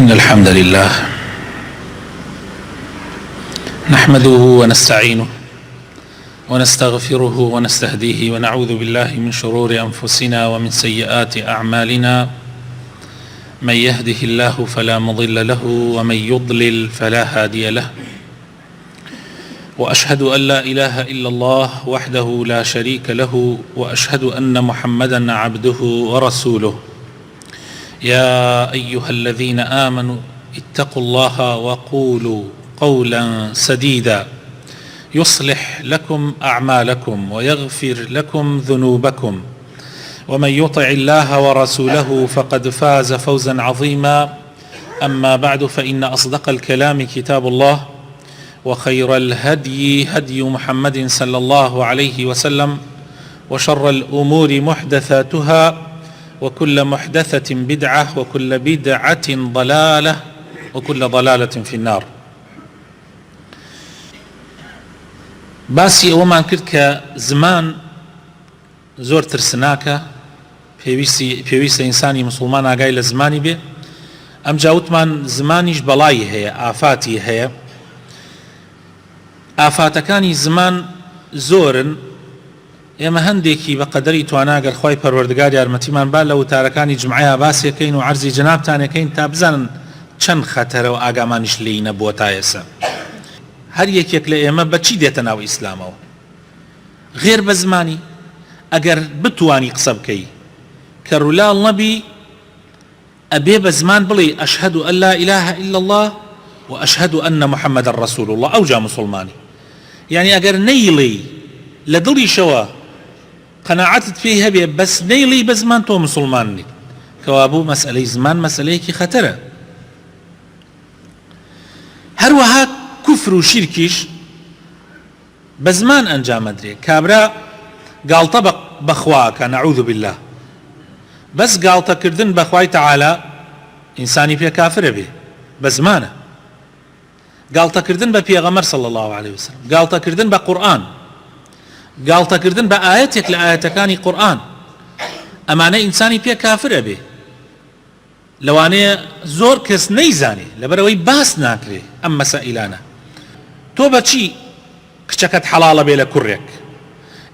إن الحمد لله نحمده ونستعينه ونستغفره ونستهديه ونعوذ بالله من شرور أنفسنا ومن سيئات أعمالنا من يهده الله فلا مضل له ومن يضلل فلا هادي له وأشهد أن لا إله إلا الله وحده لا شريك له وأشهد أن محمدا عبده ورسوله يا أيها الذين آمنوا اتقوا الله وقولوا قولا سديدا يصلح لكم أعمالكم ويغفر لكم ذنوبكم ومن يطع الله ورسوله فقد فاز فوزا عظيما أما بعد فإن أصدق الكلام كتاب الله وخير الهدي هدي محمد صلى الله عليه وسلم وشر الأمور محدثاتها وكل محدثة بدعة وكل بدعة ضلالة وكل ضلالة في النار. باسی ئەوەمان کرد کە زمان زۆر ترسناکە، پێویستە ئینسانی مسلمان ئاگای لە زمانی بێ. ئەم جاوتمان زمانیش بەڵایی هەیە، ئافاتی هەیە. ئافاتەکانی زمان زۆرن. ئێمە هەندێکی بە قەدەری تواناگەر خۆی پەروەردگار یارمەتیمان با لە وتارەکانی جمعەیە باسێکەین و عەرزی جەنابتانەکەین تا بزانن چەند خەتەرە و ئاگامانیش لێی نەبووە تا ئێستا. هەر یەکێک لە ئێمە بەچی دێتە ناو ئیسلامەوە؟ غێر بە زمانی. ئەگەر بتوانی قسە بکەی کە ڕوولاڵ نەبی، ئەبێ بە زمان بڵێ ئەشهەد ئەن لا ئیلاهە ئیلا الله و ئەشهەد ئەنە محەممەدەن ڕەسوول الله. ئەوجا موسڵمانی. یعنی ئەگەر نەیڵێی لە دڵیشەوە قەناعەتت پێی هەبێ بەس نەیڵێی بە زمان تۆ موسڵمان نیت، کەوا بوو مەسئلەی زمان مەسئلەیەکی خەتەرە. هەروەها کوفر و شیرکیش بە زمان ئەنجامەدرێ. کابرا گاڵتە بەخواکە، نەعوذ بالله، بەس گاڵتەکردن بەخوای تەعالا ئینسانی پێ کافرە بێ، بە زمانە. گاڵتەکردن بە پێغەمبەر صلی الله عليه وسلم، گاڵتەکردن بە قورئان، گاڵتەکردن بە ئاەتێک لە ئاەتەکانی قورئان، ئەمانە ئینسانی پێ کافرە بێ. لەوانەیە زۆر کەس نەیزانێ لەبەرەوەی باس ناکرێ ئەم مەسائلانە. تۆ بەچی کچەکەت حەڵاڵە بێ لە کوڕێک؟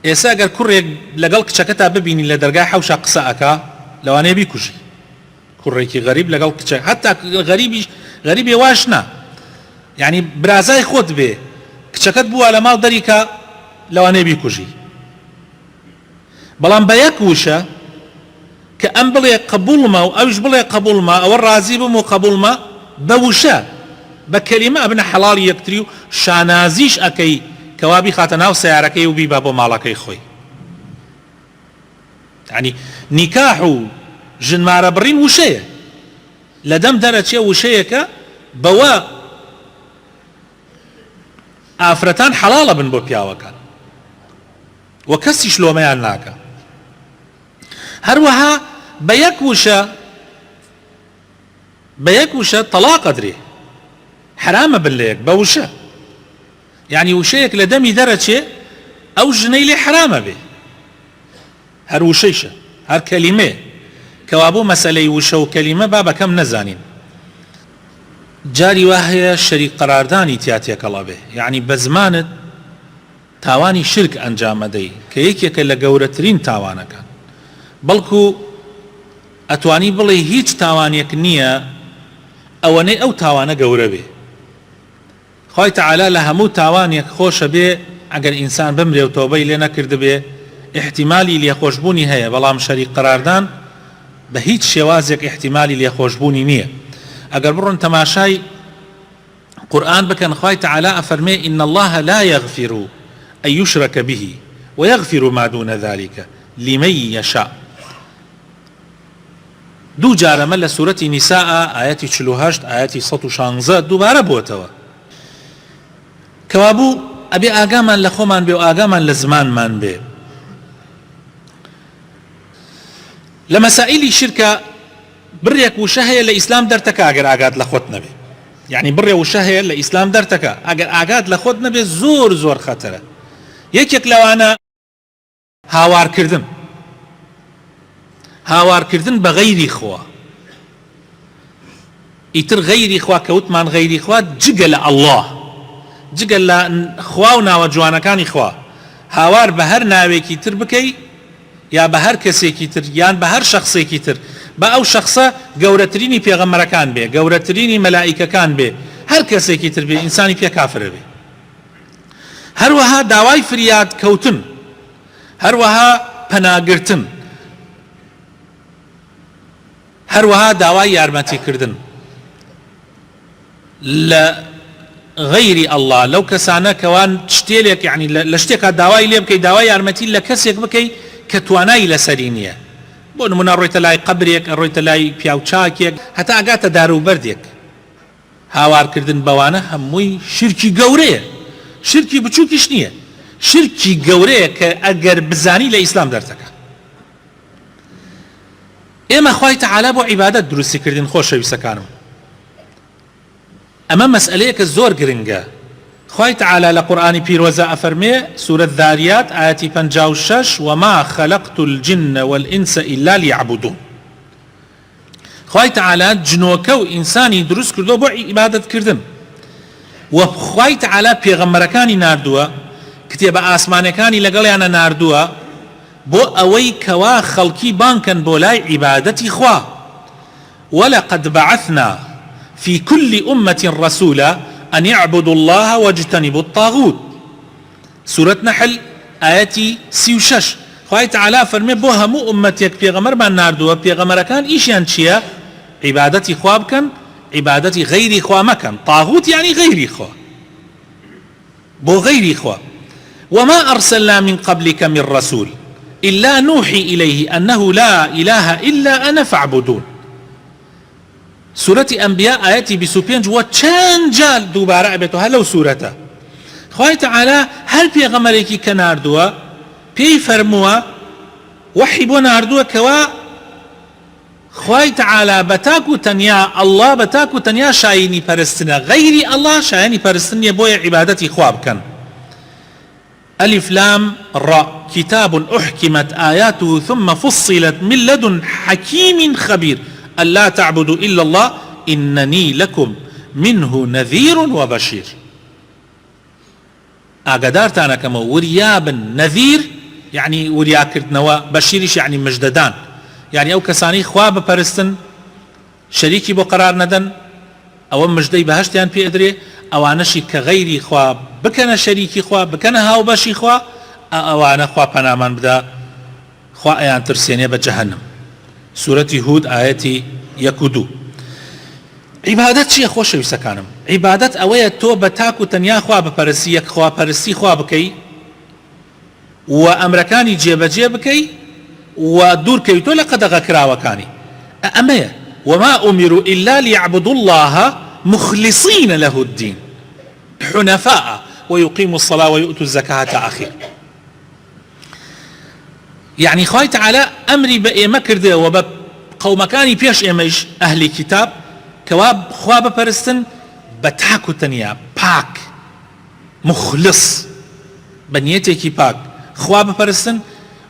ئێستا ئەگەر کوڕێک لەگەڵ کچەکەتا ببینی لە دەرگای حەوشا قسە ئەکا، لەوانەیە بیکوژی. کوڕێکی غەریب لەگەڵ کچە، هەتا غەریبی واش نا، یعنی برازای خۆت بێ کچەکەت بووە لە ماڵ دەریکە، لەوانەیە بیکوژی. بەڵام بە یەک وشە کە ئەم بڵێ قبوڵمە و ئەوش بڵێ قبوڵمە، ئەوە ڕازی بم و قبوڵمە، بە وشە بە کەلیمە ئەبنە حەڵاڵی یەکتری و شانازیش ئەکەی کەوا بیخاتە ناو سەیارەکەی و بیبا بۆ ماڵەکەی خۆی. یعنی نیکاح و ژنمارە بڕین وشەیە، لە دەم دەرەچێ وشەیەکە بەوە ئافرەتان حەڵاڵە بن بۆ پیاوەکان و کەسیش لۆمەیان ناکە. هەروەها بە یەک وشە تەلاق ئەدرێ، حرامە بن لە یەک بە وشە. یعنی وشەیەک لە دەمی دەرەچێ ئەو ژنەی لێ حرامە بێ، هەر وشەیشە، هەر کەلیمێ، کەوا بوو مەسەلەی وشە و کەلیمە با بەکەم نەزانین. جاری وا هەیە شەریک قەراردانی تیا تێکەڵا بێ، یعنی بە زمانت تاوانی شرک ئەنجامەدەی کە یەکێکە لە گەورەترین تاوانەکان. بەڵکو ئەتوانی بڵێ هیچ تاوانێک نییە ئەوەنەی ئەو تاوانە گەورە بێ. خوای تەعالا لە هەموو تاوانێک خۆشە بێ ئەگەر ئینسان بمرێ و تۆبەی لێ نەکرد بێ، احتیمالی لێخۆشبوونی هەیە، بەڵام شەریک قەراردان بە هیچ شێوازێک احتیمالی لێخۆشبوونی نییە. ئەگەر بڕۆن تەماشای قورئان بکەن، خوای تەعالا ئەفەرمێ ئین الله لا یغفر أن يشرك به ويغفر ما دون ذلك لمن يشاء. دوو جارەمە لە سوورەتی نیساء ئاەتی 48 ئاەتی 116 دووبارە بۆتەوە، کەوا بوو ئەبێ ئاگامان لە خۆمان بێ و ئاگامان لە زمانمان بێ. لە مەسائیلی شرکە بڕێک وشە هەیە لە ئیسلام دەرتەکە ئەگەر ئاگات لە خۆت نەبێ. یعنی بڕێ وشە هەیە لە ئیسلام دەرتەکە ئەگەر ئاگات لە خۆت نەبێ زۆر زۆر خەتەرە. یەکێک لەوانە هاوارکردن بە غەیری خوا. ئیتر غەیری خوا کەوتمان غەیری خوا جگە لە ئەڵڵاه، جگە لە خوا و ناوە جوانەکانی خوا هاوار بە هەر ناوێکی تر بکەی یا بە هەر کەسێکی تر یان بە هەر شخصێکی تر، بە ئەو شخصە گەورەترینی پێغەمبەرەکان بێ، گەورەترینی مەلائیکەکان بێ، هەر کەسێکی تر بێ ئینسانی پێ کافرە بێ. هەروەها داوای فریاد کەوتن، هەروەها پەناگرتن، هەروەها داوای یارمەتیکردن لە غەیری ئەڵڵا، لەو کەسانە کەوان شتێک یعنی لە شتێکا داوای لێ بکەی، داوای یارمەتی لە کەسێک بکەی کە توانای لەسەری نییە. بۆ نمونە ڕۆیتە لای قەبرێک، ڕۆیتە لای پیاوچاکێک، هەتا ئەگاتە داروبەردێک. هاوارکردن بەوانە هەمووی شرکی گەورەیە، شرکی بچووکیش نییە، شرکی گەورەیە کە ئەگەر بزانی لە ئیسلام دەردەکە. ئێمە خوای تەعالا بۆ عیبادەت دروستی کردین خۆشەویستەکانم. ئەمە مەسئلەیە کە زۆر گرنگە. خوای تەعالا لە قورئانی پیرۆزە ئەفەرمێ سورة ذاریات ئاەتی 56 وما خلقت الجن والإنس إلا ليعبدون. خوای تەعالا جنۆکە و ئینسانی دروست کردو بۆ عیبادەت کردن، و خوای تەعالا پێغەمبەرەکانی ناردووە، کتێبە ئاسمانەکانی لەگەڵیانە ناردووە بۆ ئەوەی کەوا خەڵکی بانکەن بۆ لای عیبادەتی خوا. ولقد بعثنا في كل أمة رسولا أن يعبدوا الله واجتنبوا الطاغوت. سورة نحل آياتي 36. خوای تەعالا فەرمێ بۆ هەموو ئومەتێک پێغەمبەرمان ناردووە، پێغەمبەرەکان ئیشیان چییە؟ عیبادەتی خوا بکەن، عیبادەتی غەیری خوا مەکەن. طاغوت یعنی غەیری خوا، بۆ غەیری خوا. وما أرسلنا من قبلك من رسول إلا نوحي إليه أنه لا إله إلا أنا فاعبدون. سورة أنبياء آياتي 25 وچەند جال دووبارە ئەبێتەوە هەر لەو سورەتە. خوای تەعالا هەر پێغەمبەرێکی کە ناردووە پێی فەرمووە وحی بۆ ناردووە کەوا خوای تەعالا بەتاک و تەنیا ئەڵڵا بەتاک و تەنیا شایانی پەرستنە، غەیری ئەڵڵا شایانی پەرستن نیە، بۆیە عیبادەتی خوا بکەن. ألف لام را كتاب أحكمت آياته ثم فصلت من لدن حكيم خبير ألا تعبدوا إلا الله إنني لكم منه نذير وبشير. ئاگادارتانە کەمە وریابن، نەذیر يعني وریاکردنەوە، بەشیریش يعني مژدەدان، يعني ئەو کەسانی خوا بپەرستن شەریکی بۆ قەرار نەدەن ئەوە مژدەی بەهەشتیان پێ ئەدرێ، ئەوانەشی کە غەیری خوا بکەنە شەریکی خوا، بکەنە هاوبەشی خوا، ئەوانە خوا پەنامان بدا، خوا ئەیان ترسێنێ بە جەهەنەم. سورەتی هود ئاەتی 1 و 2. عیبادەت چییە خۆشەویستەکانم؟ عیبادەت ئەوەیە تۆ بە تاک و تەنیا خوا بپەرستی، یەک خوا پەرستی خوا بکەی و ئەمرەکانی جێبەجێ بکەی و دوورکەویتۆ لە قەدەغەکراوەکانی. ئەمەیە وما أمروا إلا ليعبدوا الله مخلصين له الدين حنفاء ويقيموا الصلاة ويؤتوا الزكاة أخير. يعني خوای تەعالا ئەمری بە ئێمە کردێ و بە قەومەکانی پێش ئێمەش ئەهلی کتاب کەوا خوا بپەرستن بە تاک و تەنیا، پاک، مخلص، بە نیەتێکی پاک خوا بپەرستن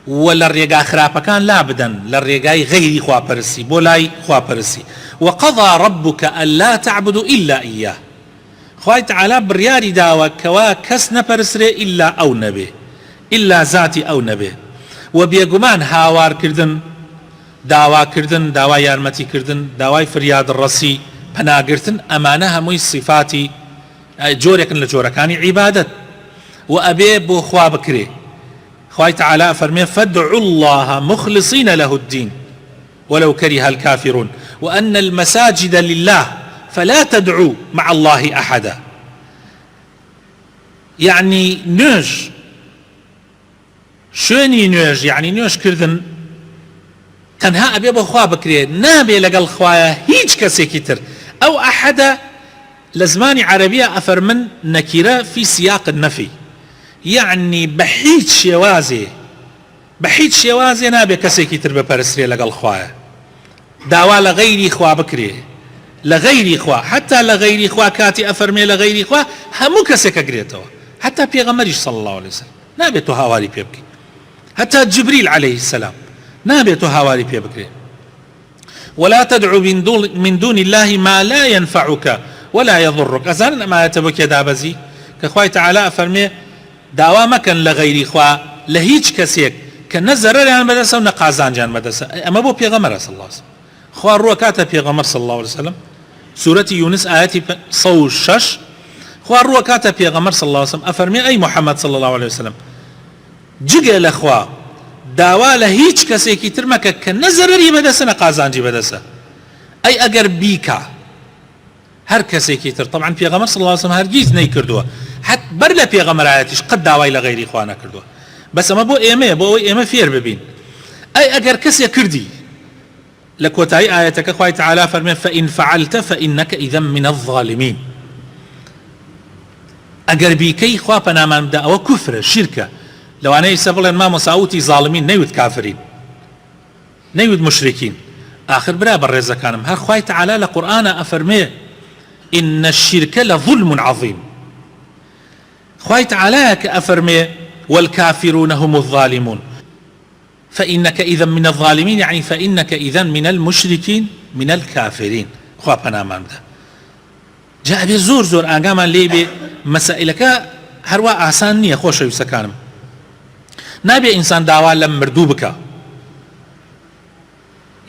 و لە ڕێگا خراپەکان لا بدەن، لە ڕێگای غەیری خواپەرستی، بۆ لای خواپەرستی. وقضى ربك ألا تعبدوا إلا إياه. خوای تەعالا بڕیاری داوە کەوا کەس نەپەرسرێ ئیلا ئەو نەبێ، ئیلا ذاتی ئەو نەبێ. و بێگومان هاوارکردن، داواکردن، داوای یارمەتیکردن، داوای فریادڕەسی، پەناگرتن، ئەمانە هەمووی صفاتی جۆرێکن لە جۆرەکانی عیبادەت و ئەبێ بۆ خوا بکرێ. خوای تەعالا فەرمێ فادعوا الله مخلصين له الدين ولو كره الكافرون وأن المساجد لله فلا تدعوا مع الله أحدا. يعني نوێژ، شوێنی نوێژ يعني نوێژ کردن تەنها ئەبێ بۆ خوا بکرێ، نابێ لەگەڵ خوایە هیچ کەسێکی تر. ئەو ئەحەدە لە زمانی عەرەبیە ئەفەرمن نەکیرە في سیاق النەفی، يعني بەهیچ شێوازێ نابێ کەسێکی تر بپەرسترێ لەگەڵ خوایە، داوا لە غەیری خوا بکرێ، لە غەیری خوا، حتا لە غەیری خوا کاتی ئەفەرمێ لە غەیری خوا هەموو کەسێک ئەگرێتەوە، حتا پێغەمبەریش صلی الله عليه وسلم نابێت تۆ هاواری پێ بکەی، حتا جبریل عليه السلام نابێت تۆ هاواری پێ بکرێ. ولا تدعو من دون الله ما لا ينفعك ولا يضرك. أزان ما يتبك دابزي كخواي تعالى فرمي داوا مكن لغيري خوا لهيج كسيك كنزر يعني بدسه ونقازان جان بدسه اما بو پیغمبر صلى الله عليه وسلم خوا روكاته پیغمبر صلى الله عليه وسلم سورة يونس آياتي صو الشش خوا روكاته پیغمبر صلى الله عليه وسلم افرمي اي محمد صلى الله عليه وسلم جگه لخوا داوا لهيج كسيكي ترمك كنزر بدسه نقازان بدسه اي اگر بيكا هر کەسێکی تر طبعا پێغەمبەر صلی الله علیه و سلم هەرگیز نەیکردووە حت بەر لە پێغەمبەرایەتیش قەت داوای لە غەیری خوا نەکردووە بەس ئەمە بۆ ئێمەیە بۆ ئەوەی ئێمە فێر ببین ئەی ئەگەر کەسێک کردی لە کۆتایی ئاەتەکە خوای تعالی فەرمێ فإن فعلت فإنك إذا من الظالمين ئەگەر بیکەی خوا پەنامان بدە ئەوە کوفرە شیرکە لەوانەیە ئێستا بڵێن مامۆساوتی زاڵمین نەیوت کافرین نەیوت مشرکین آخر برا بەڕێزەکانم هەر خوای تعالی لە قورئانە ئەفەرمێ إن الشرك لظلم عظيم خوای تعالى كأفرمي والكافرون هم الظالمون فإنك إذا من الظالمين يعني فإنك إذا من المشركين من الكافرين خوا پنامان بدا جاء بي زور زور آقامان لي بي مسائلك هروا آسان نية خوش يسكانم نابي إنسان داوال لم مردو بك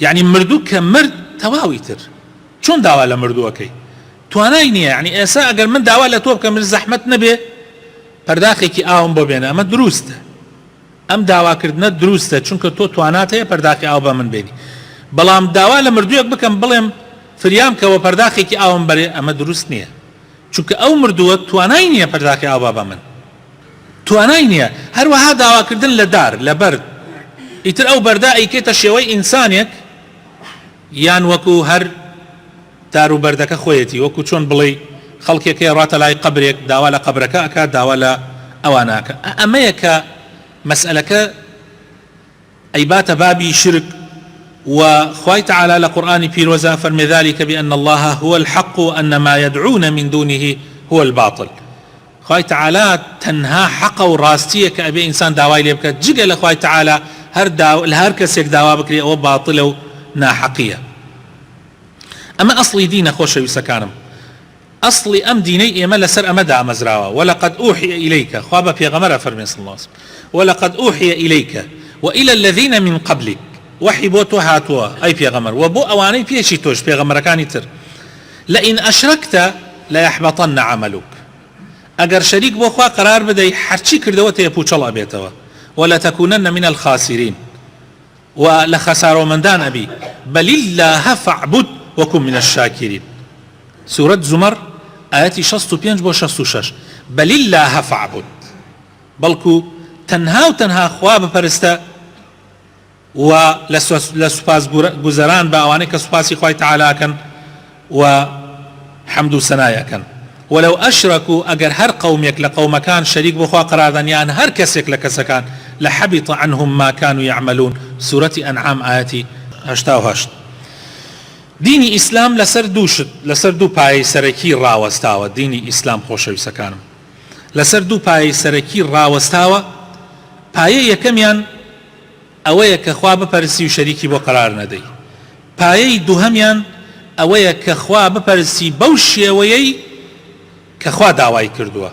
يعني مردو كمرد تواويتر چون داوال لم مردو أكي توانای نییە یعنی ئێسا ئەگەر من داوا لە تۆ بکەم من زەحمەت نەبێ پەرداخێکی ئاوم بۆ بێنە ئەمە دروستە ئەم داواکردنە دروستە چونکە تۆ توانات هەیە پەرداخی ئاو بە من بێنی بەڵام داوا لە مردوویەک بکەم بڵێم فریام کەوە پەرداخێکی ئاوم بەرێ ئەمە دروست نییە چونکە ئەو مردووە توانای نییە پەرداخی ئاو بە من توانای نییە هەروەها داواکردن لە دار لە بەرد ئیتر ئەو بەردا ئەیکێتە شێوەی ئینسانێک یان وەکو هەر دار و بەردەکە خۆیەتی وەکو چۆن بڵێ خەڵکێکی ڕاتە لای قبرێک داوا لە قبرەکە ئەکا داوا لە ئەواناکە ئەمەیە کە مەسئلەکە ئەیباتە بابی شرک وخواي تعالى لقرآن بيروزا فرمي ذلك بأن الله هو الحق وأن ما يدعون من دونه هو الباطل خواي تعالى تنها حق وراستية كأبي إنسان داواي ليبك جيجا لخواي تعالى هر كسيك داوا بكري أو باطل ناحقية أما أصلي دين خوش يسكانم أصلي أم ديني إما لسر أمدا مزراوة ولقد أوحي إليك خواب في غمرة فرمي صلى الله عليه وسلم ولقد أوحي إليك وإلى الذين من قبلك وحي بوتو هاتوا أي في غمر وبو أواني بيشي توش في غمر كاني تر لئن أشركت لا يحبطن عملك أجر شريك بو خوا قرار بدأ حرشي كردوته يبوش الله بيتوا ولا تكونن من الخاسرين ولخساروا من دان أبي بل الله فاعبد وكن من الشاكرين سورة زمر آياتي 65 بو 66 بل الله فاعبد بلكو تنها خواب پرستا و لسپاس گزاران با اوانه که سپاسی خواه تعالی کن و حمد و ثنایا کن ولو اشركوا اگر هر قومك لقوم كان شريك بخوا قرار دنيان هر كسك لكسكان لحبط عنهم ما كانوا يعملون سورة انعام آياتي 88 ديني اسلام لسر دو پای سرکی راوستاوه ديني اسلام خوشوی سکانم لسر دو پای سرکی راوستاوه پایه یکمیان ئەوەیە کە خوا بپەرستی و شەریکی بۆ قەرار نەدەی پایەی دووهەمیان ئەوەیە کە خوا بپەرستی بەو شێوەیەی کە خوا داوای کردووە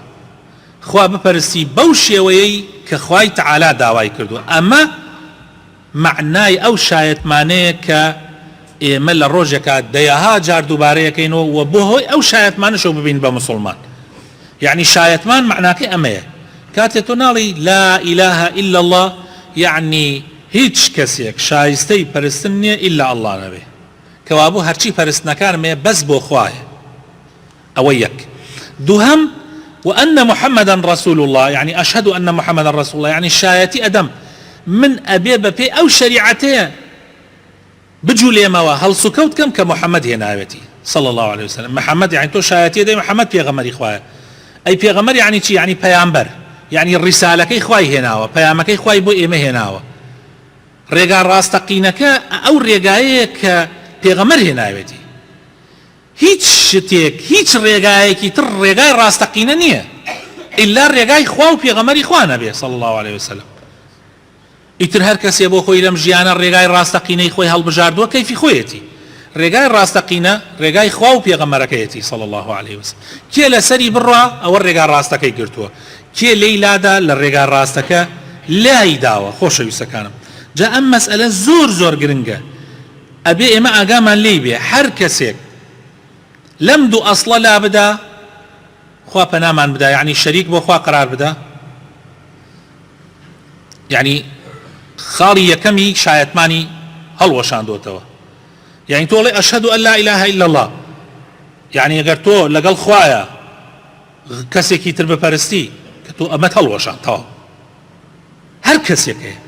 خوا بپەرستی بەو شێوەیەی کە خوای تەعالا داوای کردووە ئەمە معنای ئەو شایەتمانەیە کە ئێمە لە ڕۆژێکە دەیەها جار دووبارەیەکەینەوە و بۆ هۆی ئەو شایەتمانەشەوە ببین بە مسڵمان یعنی شایەتمان معناکەی ئەمەیە کاتێ تۆ ناڵی لا ئیلاهە ئیلا الله یعنی هیچ کەسێک شایستەی پەرستن نییە ئیلا ئەڵڵا نەبێ کەوابوو هەرچی پەرستنەکانمێ بەس بۆ خوایە ئەوە یەک دووهەم وأن محمدا رسول الله يعني أشهد أن محمدا رسول الله يعني شايتي أدم من أبي ببي أو شريعته بجولي موا هل سكوت كم كمحمد هنا أبتي صلى الله عليه وسلم محمد يعني تو شايتي دي محمد بيغمر إخوائي أي بيغمر يعني شي يعني بيامبر يعني الرسالة كي إخوائي هناوا بيامك إخوائي بو إيمه هناوا ڕێگا ڕاستەقینەکە ئەو ڕێگایەیە کە پێغەمبەر هێناوێتی هیچ شتێک هیچ ڕێگایەکی تر ڕێگای ڕاستەقینە نییە ئیلا ڕێگای خوا و پێغەمبەری خوا نەبێ صلی الله عليه وسلم ئیتر هەر کەسێ بۆ خۆی لەم ژیانە ڕێگای ڕاستەقینەی خۆی هەڵبژاردووە کەیفی خۆیەتی ڕێگای ڕاستەقینە ڕێگای خوا و پێغەمبەرەکەیەتی صلی الله عليه وسلم کێ لەسەری بڕوا ئەوە ڕێگا ڕاستەکەی گرتووە کێ لێی لادا لە ڕێگا ڕاستەکە لای داوە. خۆشەویستەکانم جا ئەم مەسئلە زۆر زۆر گرنگە ئەبێ ئێمە ئاگامان لێی بێ هەر کەسێک لەم دوو ئەسڵە لا بدا خوا پەنامان بدا یعنی شەریک بۆ خوا قرار بدا یعنی خاڵی یەکەمی شایەتمانی هەڵوەشاندۆتەوە یعنی تۆڵێ ئەشهەدو ئەن لا ئیلاهە ئیلا الله یعنی ئەگەر تۆ لەگەڵ خوایە کەسێکی تر بپەرستی کە تۆ ئەمەت هەڵوەشاندتەوە هەر کەسێکەیە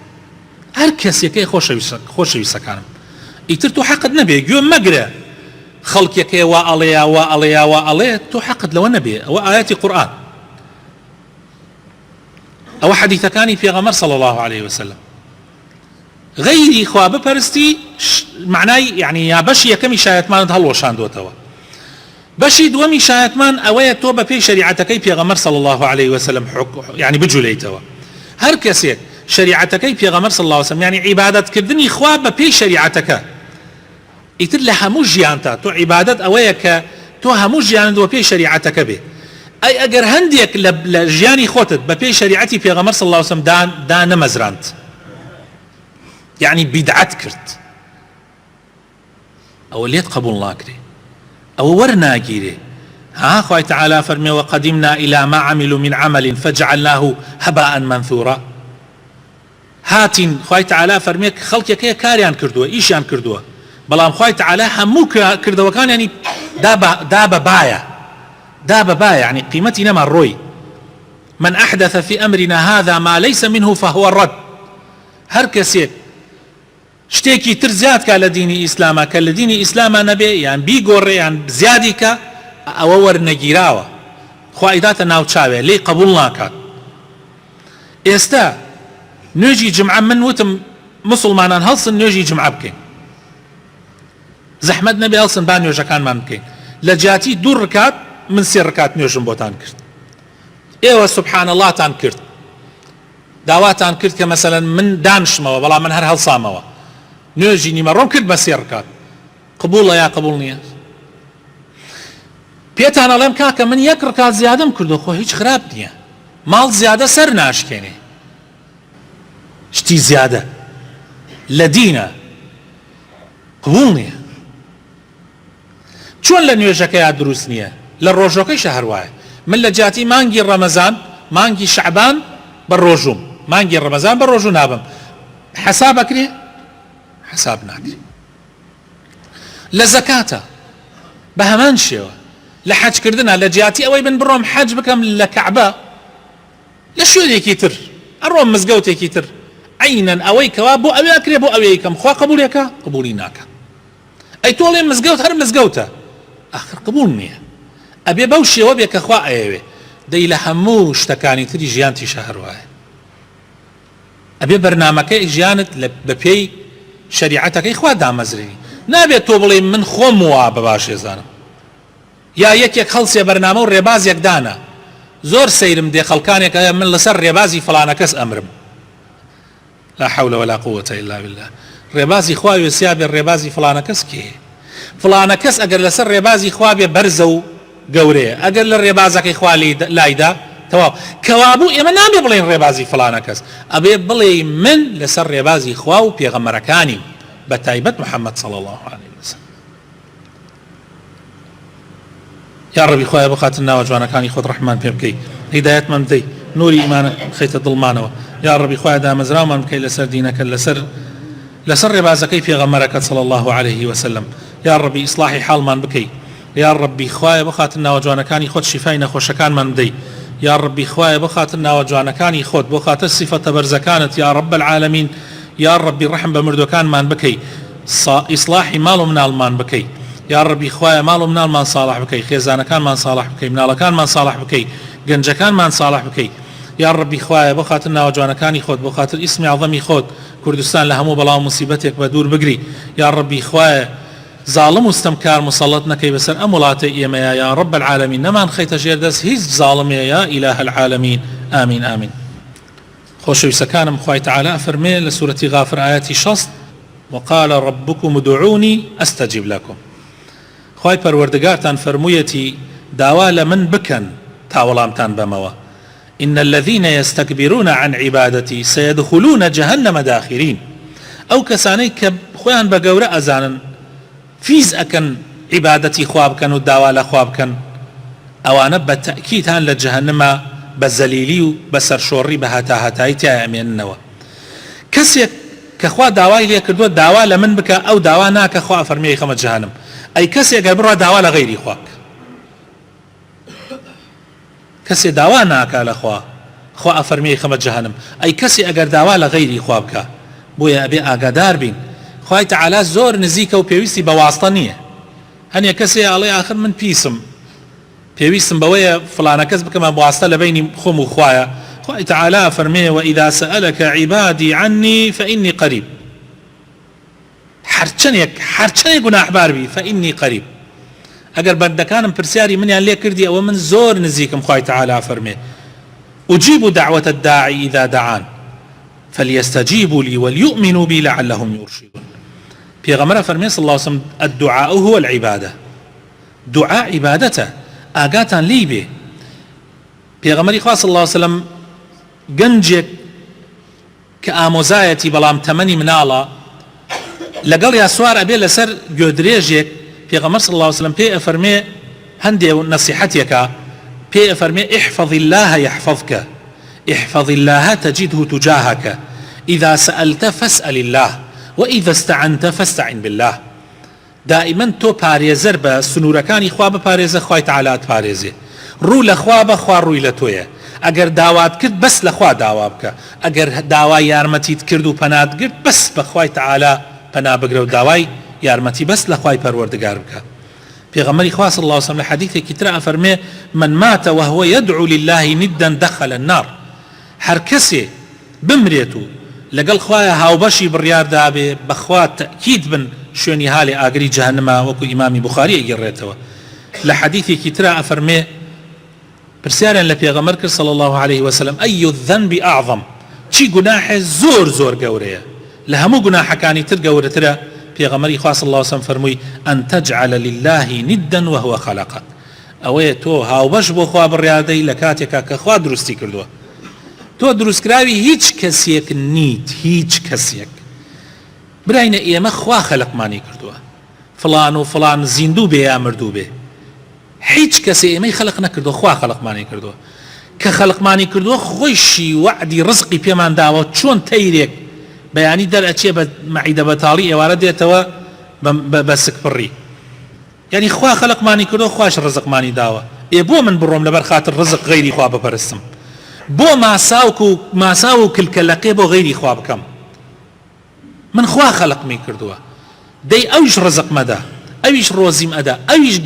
هەر کەسێکەیە خۆشەویستەکانم ئیتر تۆ حەقت نەبێ گوێم مەگرە خەڵکێکەیە وا ئەڵێیا وا ئەڵێیا وا ئەڵێ تۆ حەقت لەوە نەبێ ئەوە ئاەتی قورئان ئەوە حەدیثەکانی پێغەمبەر صلی الله عليه وسلم غەیری خوا بپەرستی معنای یعنی یا بەشی یەکەمی شایەتمانت هەڵوەشاندۆتەوە بەشی دووەمی شایەتمان ئەوەیە تۆ بە پێی شەریعەتەکەی پێغەمبەر صلی الله عليه وسلم یعنی بجوولەیتەوە هەر کەسێک شەریعەتەکەی پێغەمبەر صلی الله عليه وسلم یعنی عیبادەتکردنی خوا بە پێی شەریعەتەکە ئیتر لە هەموو ژیانتا تۆ عیبادەت ئەوەیە کە تۆ هەموو ژیانت بە پێی شەریعەتەکە بێ ئەی ئەگەر هەندێک لە ژیانی خۆتت بە پێی شەریعەتی پێغەمبەر صلی الله عليه وسلم دا نەمەزراند یعنی بیدعەت کرد ئەوە لێت قبول ناکرێ ئەوە وەرناگیرێ ها خوای تعالی فەرمێ وقدمنا إلى ما عملوا من عمل فجعلناه هباء منثورا هاتین خوای تعالی فەرمێ خەڵکێکەیە کاریان کردووە ئیشیان کردووە بەڵام خوای تعالی هەموو کردەوەکان ینی دا بە بایە ینی قیمەتی نەما ڕۆی من أحدث في أمرنا هذا ما ليس منه فهو الرد هەر کەسێک شتێکی تر زیاد کا لە دینی ئیسلامە کە لە دینی ئیسلامە نەبێ یان بیگۆڕێ یان زیادی کە ئەوە وەرنەگیراوە خوا ئیداتە ناو چاوێ لێی قبول ناکات. ئێستا نوێژی جمعە من وتم مسلمانان هەڵسن نوێژی جمعە بکەین زەحمەت نەبێ هەڵسن با نوێژەکانمان بکەین لە جیاتی دوو ڕکات من سێ ڕکات نوێژم بۆتان کرد ئێوە سوبحان اللهتان کرد داواتان کرد کە مەسەلەن من دانشمەوە بەڵام من هەر هەڵسامەوە نوێژی نیمەڕۆم کرد بە سێ ڕکات قبوڵە یا قبوڵ نییە پێتان ئەڵێم کاکە من یەک ڕکات زیادەم کردو خۆ هیچ خراپ نییە ماڵ زیادە سەر ناشکێنێ شتی زیادە لە دینە قبوڵ نییە چۆن لە نوێژەکەیان دروست نییە لە ڕۆژەکەیشە هەروایە من لە جاتی مانگی ڕەمەزان مانگی شەعبان بە ڕۆژوم مانگی ڕەمەزان بە ڕۆژوو نابم حەساب ئەکرێ حساب ناکرێ لە زەکاتە بە هەمان شێوە لە حەجکردنە لە جیاتی ئەوەی بن بڕۆم حەج بکەم لە کەعبە لە شوێنێکی تر ئەڕۆم مزگەوتێکی تر عینەن ئەوەی کەوا بۆ ئەوێ ئەکرێ بۆ ئەوەی کەم خوا قبوڵێکە قبوڵی ناکە ئەی تۆڵێ مزگەوت هەر مزگەوتە ئاخر قبوڵ نییە ئەبێ بەو شێوە بێ کە خوا ئەیەوێ دەی لە هەموو شتەکانی تری ژیانتیشە هەروایە ئەبێ بەرنامەکەی ژیانت بە پێی شریعەتەکەی خوا دامەزرێنی نابێت تۆ بڵێ من خۆم وا بە باش ێزانم یا یەکێک خەڵسێ بەرنامە و ڕێبازێک دانا زۆر سەیرم دێ خەڵکانێک من لەسەر ڕێبازی فڵانە کەس ئەمرم لا حول ولا قوة إلا بالله ڕێبازی خوا وێسیا بێ ڕێبازی فڵانە کەس کێ فڵانە کەس ئەگەر لەسەر ڕێبازی خوا بێ بەرزە و گەورەیە ئەگەر لە ڕێبازەکەی خوا لایدا تەواو کەوابوو ئێمە نابێ بڵێن ڕێبازی فڵانە کەس ئەبێ بڵێ من لەسەر ڕێبازی خوا و پێغەمبەرەکانی بە تایبەت محەممەد صلی الله عليه وسلم یا ڕەبی خوایە بخاتن ناوە جوانەکانی خۆت ڕەحمان پێ بکەی هیدایەتمان بدەی نوری ئیمانە خەیتە دڵمانەوە یا ڕەبی خوایە دامەزراومان بکەی لەسەر دینەکە لەسەر ڕێبازەکەی پێغەمبەرەکەت صلی الله عليه وسلم یا ڕەبی ئیسلاحی حاڵمان بکەی یا ڕەبی خوایە بخاتن ناوە جوانەکانی خۆت شیفای نەخۆشەکانمان بدەی یا ڕەبی خوایە بخاتن ناوە جوانەکانی خۆت بۆ خاتە سیفەتە بەرزەکانت یا ڕەب العالەمین یا ڕەبی ڕەحم بە مردوەکانمان بکەی ئیسلاحی ماڵ و مناڵمان بکەی یا ڕەبی خوایە ماڵ و مناڵمان ساڵح بکەی خێزانەکانمان ساڵح بکەی مناڵەکانمان ساڵح بکەی گەنجەکانمان ساڵح بکەی یا ڕەبی خوایە بۆ خاتر ناوە جوانەکانی خۆت بۆ خاتر ئیسمی عەظەمی خۆت کوردستان لە هەموو بەڵاو موسیبەتێک بە دوور بگری یا ڕەبی خوایە ظالم و ستەمکار مسەڵەت نەکەی بەسەر ئەم وڵاتەی ئێمەیە یا ڕەب العالەمین نەمان خەیتە ژێر دەست هیچ زاڵمێ یا ئیلاهە العالەمین ئامین ئامین. خۆشەویستەکانم خوای تەعالی فەرمێ لە سوورەتی غافر ئایەتی 60 وقال ربكم ادعوني استجب لكم. خوای پەروەردگارتان فەرموویەتی داوا لە من بکەن تا وەڵامتان بەمەوە. إن الذين يستكبرون عن عبادتي سيدخلون جهنم داخرين. ئەو کەسانەی کە خۆیان بە گەورە ئەزانن فیز ئەکەن عیبادەتی خوا بکەن و داوا لە خوا بکەن ئەوانە بە تەئکید هەن لە جەهەنەما بە زەلیلی و بە سەرشۆڕی بە هەتاهەتایی تیا ئەمێننەوە. کەسێک کە خوا داوای لێ کردووە داوا لە من بکە ئەو داوا ناکە خوا فەرمێی خەمە جەهەنم. ئەی کەسێک ئەگەر بڕوا داوا لە غەیری خوا کەسێ داوا ناکە لە خوا ئەفەرمێی خەمە جەهەنم. ئەی کەسێ ئەگەر داوا لە غەیری خوا بکە بۆیە ئەبێ ئاگادار بین. خوای تەعالا زۆر نزیکە و پێویستی بە واستە نییە. هەنێ کەسێ ئەڵێ ئاخر من پێویستم بەوەیە فلانە کەس بکەمە واستە لە بینی خۆم و خوایە. خوای تەعالا فەرمێ وإذا سألك عبادي عني فإني قريب. هەرچەندێک گوناحبار بی فإني قريب. ئەگەر بەندەکانم پرسیاری منیان لێ کردی ئەوە من زۆر نزیکم. خوای تەعالا فەرمێ أجيب دعوة الداعي إذا دعان فليستجيبوا لي وليؤمنوا بي لعلهم يرشدون. پیغمبر فرمي صلى الله عليه وسلم الدعاء هو العبادة. دعاء عبادته آقاتان لي به. پیغمبر صلى الله عليه وسلم گەنجێک کە ئامۆزایەتی بەڵام تەمەنی مناڵە لەگەڵ یا سوار ئەبێ لەسەر گوێدرێژێک پیغمبر صلى الله عليه وسلم پێ ئەفەرمێ هەندێ نەسیحەتێکە پێ ئەفەرمێ احفظ الله يحفظك احفظ الله تجده تجاهك إذا سألت فاسأل الله وإذا استعنت فاستعن بالله. دائما تو پارێزەر بە سنوورەکانی خوا بپارێزە خوای تەعالا پارێزێ. ڕوو لە خوا بە خوا ڕووی لە تۆیە. ئەگەر داوات کرد بەس لە خوا داوا بکە. ئەگەر داوای یارمەتیت کرد و پەنات گرت بەس بە خوای تەعالا پەنا بگرە و داوای یارمەتی بەس لە خوای پەروەردگار بکە. پیغمبر خوا صلی الله عليه وسلم لحديث كترا فرمي من مات وهو يدعو لله ندا دخل النار. هر کسی بمرێت و لەگەڵ خوایە هاوبەشی بڕیار دابێ بەخوا تەکید بن شوێنی هالی ئاگری جەهەنەما وەکو ئیمامی بوخاری ئەگەڕێتەوە. لە حەدیثێکی ترا ئەفەرمێ پرسیاریان لە پێغەمبەر کرد صلی الله عليه وسلم أي الذنب أعظم. چی گوناحێ زۆر گەورەیە لە هەموو گوناحەکانی تر گەورەترە. پیغمبری خوا صلی الله عليه وسلم فرمووی أن تجعل لله ندا وهو خلقك. ئەوەیە تۆ هاوبەش بۆ خوا بڕیاردەی لە کاتێکا کە خوا دروستی کردووە. تۆ دروستکراوی هیچ کەسێک نیت. هیچ کەسێک براینە ئێمە خوا خەلقمانی کردووە فلان و فلان زیندوو بێ یا مردوو بێ. هیچ کەسێ ئێمەی خەلق نەکردووە خوا خەلقمانی کردووە. کە خەلقمانی کردووە خۆیشی وعدی ڕزقی پێمان داوە چۆن تەیرێک بەیانی دەرئەچێ بە مەعیدە بەتاڵی ئێوارە دێتەوە بە سکپڕی. یعنی خوا خەلقمانی کردووە خوش ڕزقمانی داوە. بۆ من بڕۆم لەبەر خاتر ڕزق غەیری خوا بپەرستم؟ بۆ ماسا و کلکەلەقێ بۆ غەیری خوا بکەم؟ من خوا خەلقمی کردووە دەی ئەویش ڕزق مەدا ئەویش ڕۆزیم ئەدا ئەویش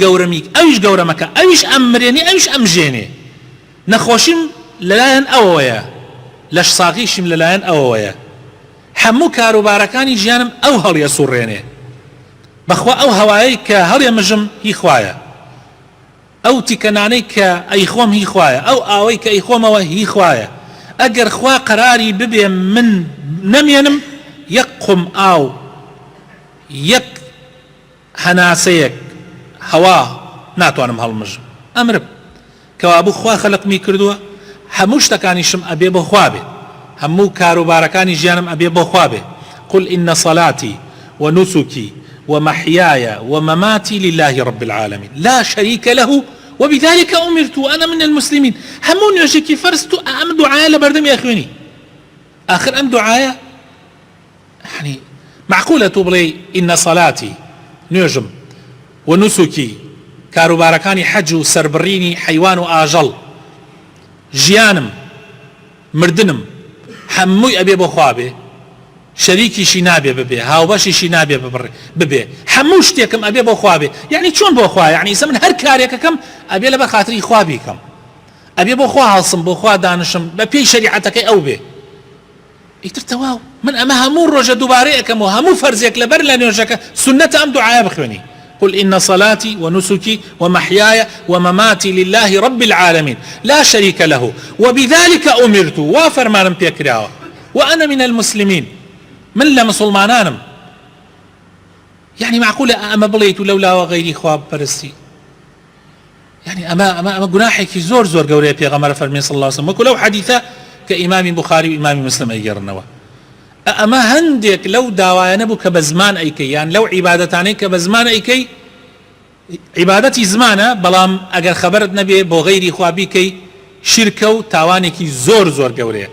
گەورەمەکە ئەویش ئەمرێنێ ئەویش ئەمژێنێ. نەخۆشیم لەلایەن ئەوەیە لەش ساغیشیم لەلایەن ئەوەیە. هەموو کاروبارەکانی ژیانم ئەو هەڵیە سوڕێنێ بەخوا ئەو هەوایی کە هەڵێ مژم هی خوایە. ئەو تیکەنانەی کە ئەی خۆم هی خوایە. ئەو ئاوەی کە ئەی خۆمەوە هی خوایە. ئەگەر خوا قەراری ببێ من نەمێنم یەک قم ئاو یەک هەناسەیەک هەوا ناتوانم هەڵمژم ئەمرم. کەوابوو خوا خەلقمی کردووە هەموو شتەکانیشم ئەبێ بۆ خوا بێ. هەموو کاروبارەکانی ژیانم ئەبێ بۆ خوا بێ. قل إن صلاتي ونسكي ومحياي ومماتي لله رب العالمين لا شريك له وبذلك أمرت وأنا من المسلمين. همون يوشكي فرستو أم دعايا لبردم يا أخواني آخر أم دعايا يعني معقولة تبلي إن صلاتي نيجم ونسكي كاروباركاني حج سربريني حيوان آجل جيانم مردنم هەمووی ئەبێ بۆ خوا بێ. شەریکیشی نابێ ببێ هاوبەشیشی نابێ ببێ. هەموو شتێکم ئەبێ بۆ خوا بێ. یعنی چۆن بۆ خوا؟ یعنی ئیسە من هەر کارێکەکەم ئەبێ لەبەر خاتری خوا بیکەم. ئەبێ بۆ خوا هەڵسم بۆ خوا دانشم بە پێی شەریعەتەکەی ئەو بێ. ئیتر تەواو من ئەمە هەموو ڕۆژە دووبارەی ئەەکەم و هەموو فەرزێک لەبەر لە نوێژەکە سنەتە ئەم دوعایە بخوێنی. قل إن صلاتي ونسكي ومحياي ومماتي لله رب العالمين لا شريك له وبذلك أمرت وفرمانم بيكراوة وأنا من المسلمين من لمسلمانانم يعني معقولة أما بڵێیت و لەولاوە غەیری خوا بپەرستی؟ يعني ئەمە گوناحێکی زۆر زۆر گەورەیە پێغەمبەر فەرمێ صلی الله عليه وسلم وەکو لەو حەدیثە کە ئیمامی بوخاری و ئیمامی مسلم ئەیگەڕنەوە. ئەمە هەندێک لەو داوایە نەبوو کە بە زمان ئەیکەی، یان لەو عیبادەتانەی کە بە زمان ئەیکەی، عیبادەتی زمانە، بەڵام ئەگەر خەبەرت نەبێ بۆ غەیری خوا بیکەی شرکە و تاوانێکی زۆر زۆر گەورەیە.